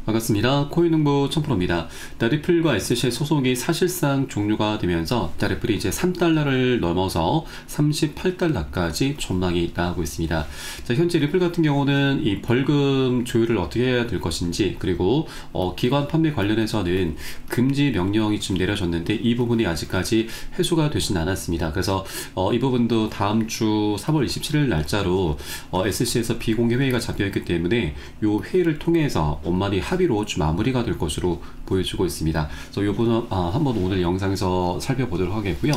반갑습니다. 코인홍보 천프로입니다. 리플과 SC의 소송이 사실상 종료가 되면서 리플이 이제 3달러를 넘어서 38달러까지 전망이 나오고 있습니다. 현재 리플 같은 경우는 이 벌금 조율을 어떻게 해야 될 것인지, 그리고 기관 판매 관련해서는 금지 명령이 좀 내려졌는데 이 부분이 아직까지 해소가 되진 않았습니다. 그래서 이 부분도 다음 주 3월 27일 날짜로 SC에서 비공개 회의가 잡혀있기 때문에 이 회의를 통해서 원만히 합의로 좀 마무리가 될 것으로 보여주고 있습니다. 그래서 이 부분 한번 오늘 영상에서 살펴보도록 하겠고요.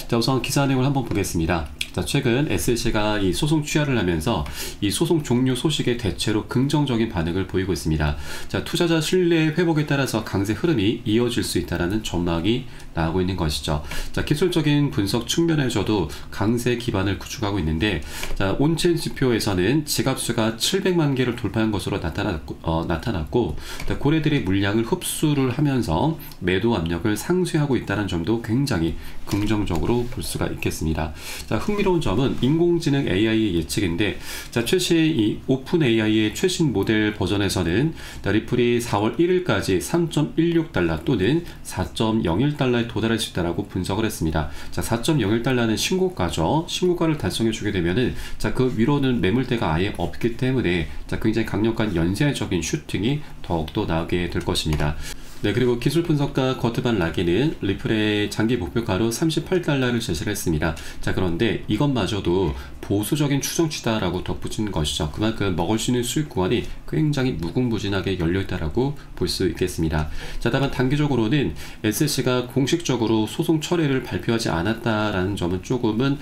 자, 우선 기사 내용을 한번 보겠습니다. 자, 최근 SC가 이 소송 취하를 하면서 이 소송 종료 소식에 대체로 긍정적인 반응을 보이고 있습니다. 자, 투자자 신뢰 회복에 따라서 강세 흐름이 이어질 수 있다는 전망이 나오고 있는 것이죠. 자, 기술적인 분석 측면에서도 강세 기반을 구축하고 있는데, 자, 온체인 지표에서는 지갑수가 700만 개를 돌파한 것으로 나타났고, 고래들이 물량을 흡수를 하면서 매도 압력을 상쇄하고 있다는 점도 굉장히 긍정적으로 볼 수가 있겠습니다. 자, 흥미로운 점은 인공지능 AI의 예측인데, 자, 최신 이 오픈 AI의 최신 모델 버전에서는 리플이 4월 1일까지 3.16달러 또는 4.01달러에 도달할 수 있다라고 분석을 했습니다. 자, 4.01달러는 신고가죠. 신고가를 달성해 주게 되면은, 자, 그 위로는 매물대가 아예 없기 때문에, 자, 굉장히 강력한 연쇄적인 슈팅이 더욱더 나오게 될 것입니다. 네, 그리고 기술 분석가 거트반 라기는 리플의 장기 목표가로 38달러를 제시를 했습니다. 자, 그런데 이것마저도 보수적인 추정치다라고 덧붙인 것이죠. 그만큼 먹을 수 있는 수익 구간이 굉장히 무궁무진하게 열려있다라고 볼 수 있겠습니다. 자, 다만 단기적으로는 SC가 공식적으로 소송 철회를 발표하지 않았다라는 점은 조금은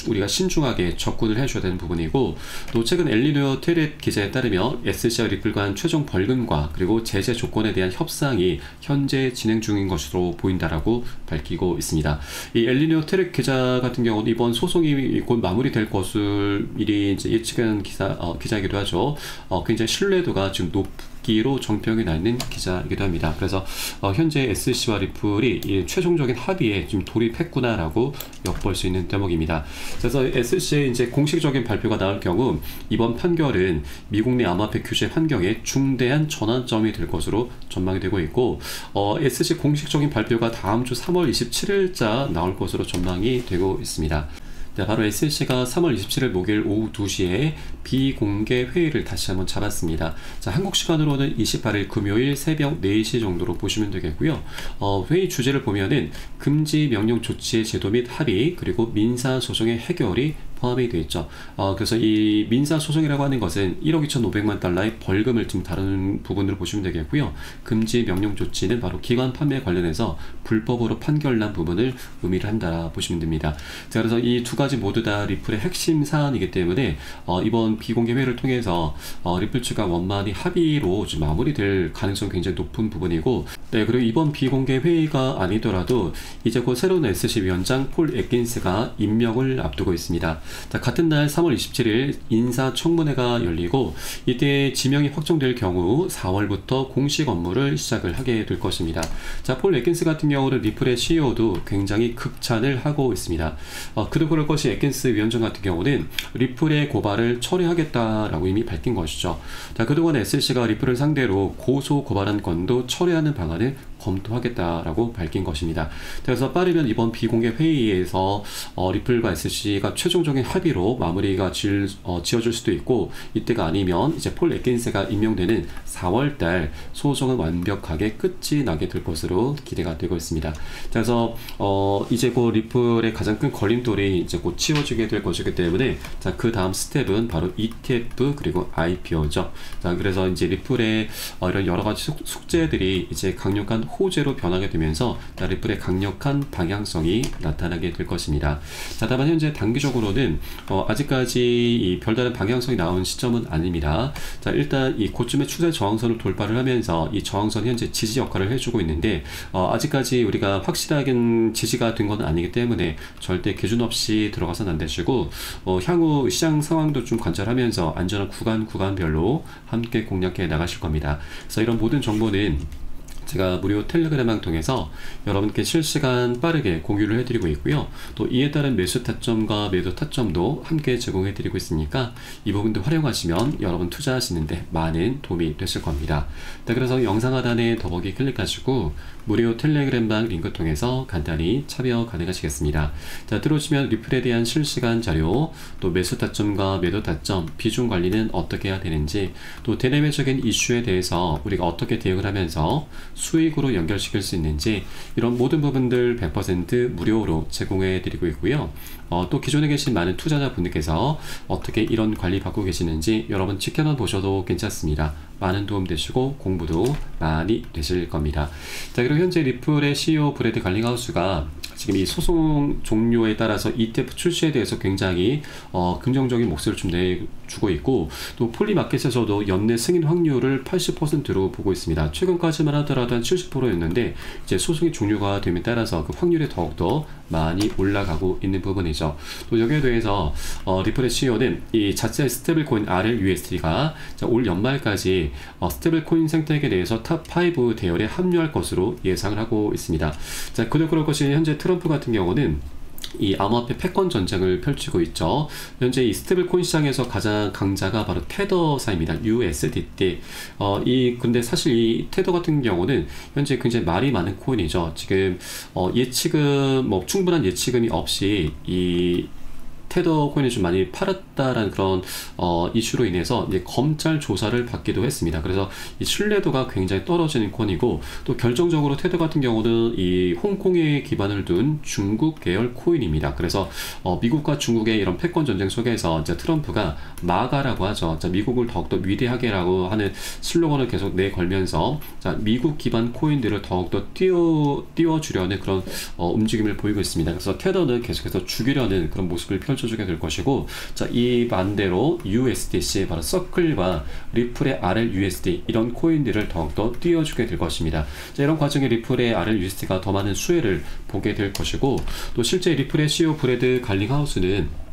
우리가 신중하게 접근을 해줘야 되는 부분이고, 또 최근 엘리노어 테렛 기자에 따르면 SC와 리플 간 최종 벌금과 그리고 제재 조건에 대한 협상이 현재 진행 중인 것으로 보인다라고 밝히고 있습니다. 이 엘리노어 테렛 기자 같은 경우는 이번 소송이 곧 마무리될 것을 미리 이제 예측한 기자이기도 하죠. 굉장히 신뢰도가 지금 높기로 정평이 나 있는 기자이기도 합니다. 그래서 현재 SC와 리플이 이 최종적인 합의에 좀 돌입했구나라고 엿볼 수 있는 대목입니다. 그래서 SC의 이제 공식적인 발표가 나올 경우 이번 판결은 미국 내 암호화폐 규제 환경에 중대한 전환점이 될 것으로 전망이 되고 있고, SC 공식적인 발표가 다음 주 3월 27일자 나올 것으로 전망이 되고 있습니다. 네, 바로 SC가 3월 27일 목요일 오후 2시에 비공개 회의를 다시 한번 잡았습니다. 자, 한국 시간으로는 28일 금요일 새벽 4시 정도로 보시면 되겠고요. 회의 주제를 보면은 금지 명령 조치의 제도 및 합의, 그리고 민사 소송의 해결이 포함이 되어 있죠. 그래서 이 민사 소송이라고 하는 것은 1억 2,500만 달러의 벌금을 좀 다루는 부분으로 보시면 되겠고요. 금지 명령 조치는 바로 기관 판매 관련해서 불법으로 판결난 부분을 의미를 한다 보시면 됩니다. 자, 그래서 이 두 가지 모두 다 리플의 핵심 사안이기 때문에 이번 비공개 회의를 통해서 리플 측과 원만히 합의로 좀 마무리될 가능성이 굉장히 높은 부분이고, 네, 그리고 이번 비공개 회의가 아니더라도 이제 곧 새로운 SC 위원장 폴 애킨스가 임명을 앞두고 있습니다. 자, 같은 날 3월 27일 인사청문회가 열리고, 이때 지명이 확정될 경우 4월부터 공식 업무를 시작을 하게 될 것입니다. 자, 폴 애킨스 같은 경우는 리플의 CEO도 굉장히 극찬을 하고 있습니다. 그도 그럴 것이 애킨스 위원장 같은 경우는 리플의 고발을 철회하겠다라고 이미 밝힌 것이죠. 자, 그동안 SC가 리플을 상대로 고소 고발한 건도 철회하는 방안을 검토하겠다라고 밝힌 것입니다. 그래서 빠르면 이번 비공개 회의에서 리플과 SC가 최종적인 합의로 마무리가 지어질 수도 있고, 이때가 아니면 이제 폴 애킨스가 임명되는 4월달 소송은 완벽하게 끝이 나게 될 것으로 기대가 되고 있습니다. 그래서 이제 곧 리플의 가장 큰 걸림돌이 이제 곧 치워지게 될 것이기 때문에, 자, 그 다음 스텝은 바로 ETF 그리고 IPO죠. 자, 그래서 이제 리플의 이런 여러 가지 숙제들이 이제 강력한 호재로 변하게 되면서 리플의 강력한 방향성이 나타나게 될 것입니다. 자, 다만 현재 단기적으로는 아직까지 이 별다른 방향성이 나온 시점은 아닙니다. 자, 일단 이 고점의 추세 저항선을 돌파를 하면서 이 저항선 현재 지지 역할을 해주고 있는데, 아직까지 우리가 확실하게 지지가 된 건 아니기 때문에 절대 기준 없이 들어가서는 안 되시고, 향후 시장 상황도 좀 관찰하면서 안전한 구간별로 함께 공략해 나가실 겁니다. 그래서 이런 모든 정보는 제가 무료 텔레그램을 통해서 여러분께 실시간 빠르게 공유를 해드리고 있고요. 또 이에 따른 매수 타점과 매도 타점도 함께 제공해드리고 있으니까 이 부분도 활용하시면 여러분 투자하시는데 많은 도움이 되실 겁니다. 자, 그래서 영상 하단에 더보기 클릭하시고 무료 텔레그램방 링크 통해서 간단히 참여 가능하시겠습니다. 자, 들어오시면 리플에 대한 실시간 자료, 또 매수 타점과 매도 타점, 비중 관리는 어떻게 해야 되는지, 또 대내외적인 이슈에 대해서 우리가 어떻게 대응을 하면서 수익으로 연결시킬 수 있는지, 이런 모든 부분들 100% 무료로 제공해 드리고 있고요. 또 기존에 계신 많은 투자자분들께서 어떻게 이런 관리 받고 계시는지 여러분 지켜만 보셔도 괜찮습니다. 많은 도움 되시고 공부도 많이 되실 겁니다. 자, 그리고 현재 리플의 CEO 브래드 갈링하우스가 지금 이 소송 종료에 따라서 ETF 출시에 대해서 굉장히 긍정적인 목소리를 좀 내주고 있고, 또 폴리마켓에서도 연내 승인 확률을 80%로 보고 있습니다. 최근까지만 하더라도 한 70%였는데 이제 소송이 종료가 됨에 따라서 그 확률이 더욱더 많이 올라가고 있는 부분이죠. 또 여기에 대해서 리플의 CEO는 이 자체 스테이블코인 RLUSD가 올 연말까지 스테이블코인 생태계에 대해서 탑5 대열에 합류할 것으로 예상을 하고 있습니다. 자, 그럴 것이 현재 트럼프 같은 경우는 이 암호화폐 패권 전쟁을 펼치고 있죠. 현재 이 스테이블코인 시장에서 가장 강자가 바로 테더사입니다. USDT. 근데 사실 이 테더 같은 경우는 현재 굉장히 말이 많은 코인이죠. 지금 예치금, 충분한 예치금이 없이 이 테더 코인을 좀 많이 팔았다라는 그런 이슈로 인해서 이제 검찰 조사를 받기도 했습니다. 그래서 이 신뢰도가 굉장히 떨어지는 코인이고, 또 결정적으로 테더 같은 경우는 이 홍콩에 기반을 둔 중국 계열 코인입니다. 그래서 미국과 중국의 이런 패권 전쟁 속에서 이제 트럼프가 마가라고 하죠. 자, 미국을 더욱더 위대하게라고 하는 슬로건을 계속 내걸면서 자, 미국 기반 코인들을 더욱더 띄워주려는 그런 움직임을 보이고 있습니다. 그래서 테더는 계속해서 죽이려는 그런 모습을 펼쳐주게 될 것이고, 자, 이 반대로 USDC, 바로 서클과 리플의 RLUSD, 이런 코인들을 더욱더 띄워주게 될 것입니다. 자, 이런 과정에 리플의 RLUSD가 더 많은 수혜를 보게 될 것이고, 또 실제 리플의 CEO 브래드 갈링하우스는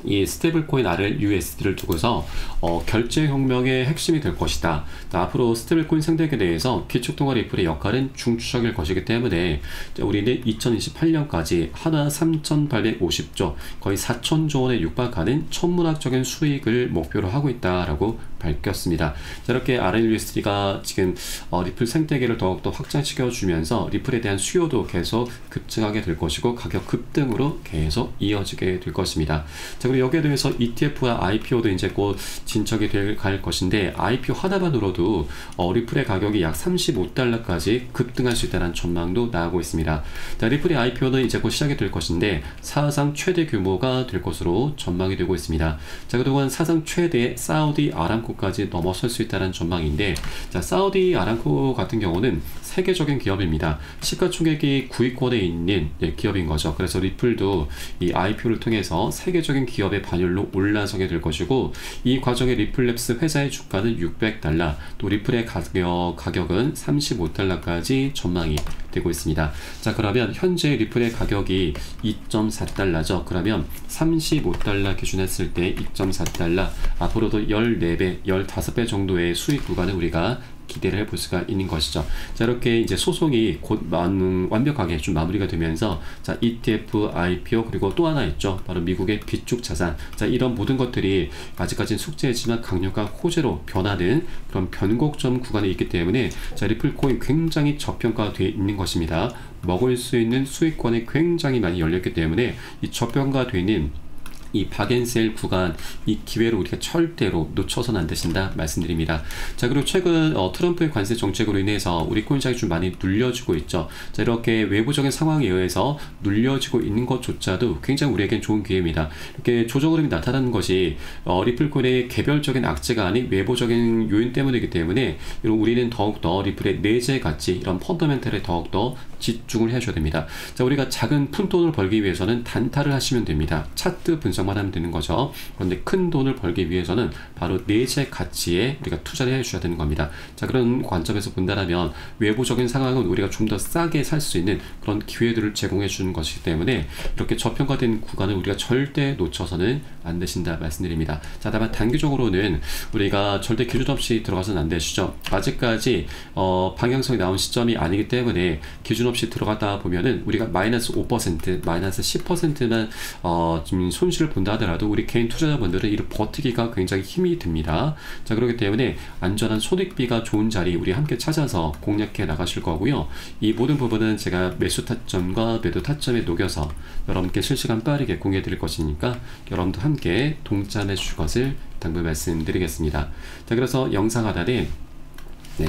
이 스테이블코인 RLUSD를 두고서 결제혁명의 핵심이 될 것이다. 앞으로 스테이블코인 생태계에 대해서 기축통화 리플의 역할은 중추적일 것이기 때문에 우리는 2028년까지 하나 3,850조, 거의 4,000조 원에 육박하는 천문학적인 수익을 목표로 하고 있다라고 밝혔습니다. 자, 이렇게 RLUSD가 지금 리플 생태계를 더욱더 확장시켜주면서 리플에 대한 수요도 계속 급증하게 될 것이고, 가격 급등으로 계속 이어지게 될 것입니다. 자, 그리고 여기에 대해서 ETF와 IPO도 이제 곧 진척이 갈 것인데, IPO 하나만으로도 리플의 가격이 약 35달러까지 급등할 수 있다는 전망도 나오고 있습니다. 자, 리플의 IPO는 이제 곧 시작이 될 것인데 사상 최대 규모가 될 것으로 전망이 되고 있습니다. 자, 그동안 사상 최대 사우디 아람코까지 넘어설 수 있다는 전망인데, 자, 사우디 아람코 같은 경우는 세계적인 기업입니다. 시가총액이 9위권에 있는 기업인 거죠. 그래서 리플도 이 IPO를 통해서 세계적인 기업의 반열로 올라서게 될 것이고, 이 과정에 리플랩스 회사의 주가는 600달러, 또 리플의 가격은 35달러까지 전망이 되고 있습니다. 자, 그러면 현재 리플의 가격이 2.4달러죠. 그러면 35달러 기준했을 때 2.4달러, 앞으로도 14배, 15배 정도의 수익 구간을 우리가 기대를 해볼 수가 있는 것이죠. 자, 이렇게 이제 소송이 곧 완벽하게 좀 마무리가 되면서, 자, ETF, IPO, 그리고 또 하나 있죠. 바로 미국의 비축 자산. 자, 이런 모든 것들이 아직까지는 숙제이지만 강력한 호재로 변하는 그런 변곡점 구간에 있기 때문에, 자, 리플 코인 굉장히 저평가되어 있는 것입니다. 먹을 수 있는 수익권이 굉장히 많이 열렸기 때문에 이 저평가되어 있는 이 박앤셀 구간, 이 기회를 우리가 절대로 놓쳐서는 안 되신다 말씀드립니다. 자, 그리고 최근 트럼프의 관세 정책으로 인해서 우리 코인 시장이 좀 많이 눌려지고 있죠. 자, 이렇게 외부적인 상황에 의해서 눌려지고 있는 것조차도 굉장히 우리에겐 좋은 기회입니다. 이렇게 조정 흐름이 나타나는 것이 리플 코인의 개별적인 악재가 아닌 외부적인 요인 때문이기 때문에 우리는 더욱더 리플의 내재 가치, 이런 펀더멘털에 더욱더 집중을 해줘야 됩니다. 자, 우리가 작은 푼돈을 벌기 위해서는 단타를 하시면 됩니다. 차트 분석 보장만 하면 되는 거죠. 그런데 큰 돈을 벌기 위해서는 바로 내재 가치에 우리가 투자를 해줘야 되는 겁니다. 자, 그런 관점에서 본다면 외부적인 상황은 우리가 좀 더 싸게 살 수 있는 그런 기회들을 제공해 주는 것이기 때문에 이렇게 저평가된 구간을 우리가 절대 놓쳐서는 안 되신다 말씀드립니다. 자, 다만 단기적으로는 우리가 절대 기준 없이 들어가서는 안 되시죠. 아직까지 방향성이 나온 시점이 아니기 때문에 기준 없이 들어갔다 보면은 우리가 마이너스 5%, 마이너스 10%만 좀 손실을 본다 하더라도 우리 개인 투자자분들은 이를 버티기가 굉장히 힘이 듭니다. 자, 그렇기 때문에 안전한 소득비가 좋은 자리 우리 함께 찾아서 공략해 나가실 거고요. 이 모든 부분은 제가 매수 타점과 매도 타점에 녹여서 여러분께 실시간 빠르게 공유해 드릴 것이니까 여러분도 함께 동참해 주실 것을 당부 말씀드리겠습니다. 자, 그래서 영상 하단에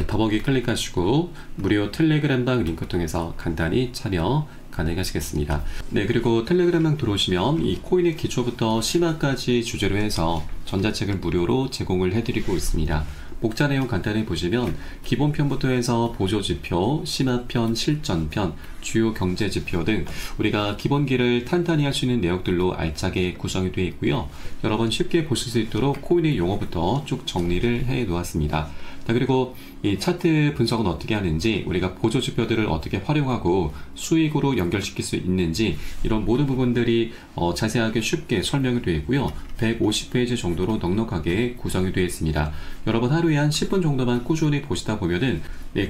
더보기 클릭하시고 무료 텔레그램방 링크 통해서 간단히 참여 가능하시겠습니다. 네, 그리고 텔레그램방 들어오시면 이 코인의 기초부터 심화까지 주제로 해서 전자책을 무료로 제공을 해드리고 있습니다. 목차 내용 간단히 보시면 기본편부터 해서 보조지표, 심화편, 실전편, 주요 경제지표 등 우리가 기본기를 탄탄히 할 수 있는 내용들로 알차게 구성이 되어 있고요. 여러분 쉽게 보실 수 있도록 코인의 용어부터 쭉 정리를 해 놓았습니다. 자, 그리고 이 차트 분석은 어떻게 하는지, 우리가 보조지표들을 어떻게 활용하고 수익으로 연결시킬 수 있는지, 이런 모든 부분들이 자세하게 쉽게 설명이 되어 있고요. 150페이지 정도로 넉넉하게 구성이 되어 있습니다. 여러분 하루에 한 10분 정도만 꾸준히 보시다 보면은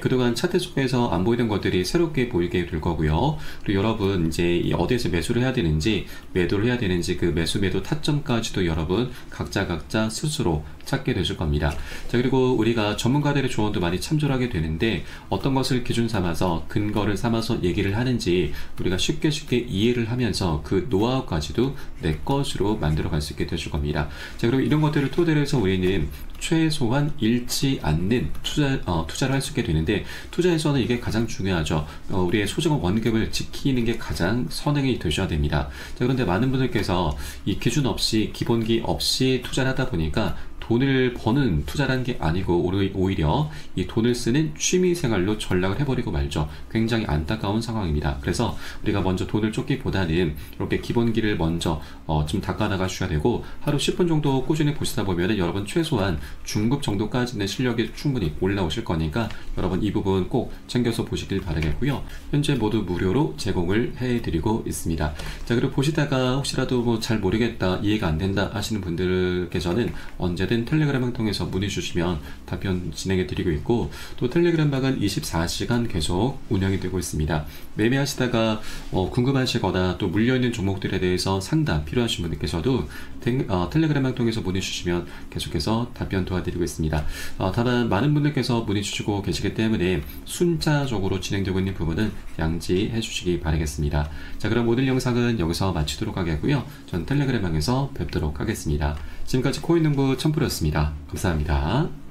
그동안 차트 속에서 안 보이던 것들이 새롭게 보이게 될 거고요. 그리고 여러분 이제 어디에서 매수를 해야 되는지, 매도를 해야 되는지, 그 매수 매도 타점까지도 여러분 각자 스스로 찾게 되실 겁니다. 자, 그리고 우리가 전문가들의 조언도 많이 참조를 하게 되는데, 어떤 것을 기준 삼아서 근거를 삼아서 얘기를 하는지 우리가 쉽게 이해를 하면서 그 노하우까지도 내 것으로 만들어 갈 수 있게 되실 겁니다. 자, 그리고 이런 것들을 토대로 해서 우리는 최소한 잃지 않는 투자를 할 수 있게 되는데, 투자에서는 이게 가장 중요하죠. 우리의 소중한 원금을 지키는 게 가장 선행이 되셔야 됩니다. 자, 그런데 많은 분들께서 이 기준 없이, 기본기 없이 투자를 하다 보니까 돈을 버는 투자라는 게 아니고 오히려 이 돈을 쓰는 취미생활로 전락을 해버리고 말죠. 굉장히 안타까운 상황입니다. 그래서 우리가 먼저 돈을 쫓기보다는 이렇게 기본기를 먼저 좀 닦아나가셔야 되고, 하루 10분 정도 꾸준히 보시다 보면 여러분 최소한 중급 정도까지는 실력이 충분히 올라오실 거니까 여러분 이 부분 꼭 챙겨서 보시길 바라겠고요. 현재 모두 무료로 제공을 해드리고 있습니다. 자, 그리고 보시다가 혹시라도 뭐 잘 모르겠다, 이해가 안 된다 하시는 분들께서는 언제든 텔레그램을 통해서 문의 주시면 답변 진행해 드리고 있고, 또 텔레그램방은 24시간 계속 운영이 되고 있습니다. 매매하시다가 궁금하시거나 또 물려있는 종목들에 대해서 상담 필요하신 분들께서도 텔레그램방 통해서 문의 주시면 계속해서 답변 도와드리고 있습니다. 다만 많은 분들께서 문의 주시고 계시기 때문에 순차적으로 진행되고 있는 부분은 양지해 주시기 바라겠습니다. 자, 그럼 오늘 영상은 여기서 마치도록 하겠고요. 전 텔레그램방에서 뵙도록 하겠습니다. 지금까지 코인농부 첨프로였습니다. 감사합니다.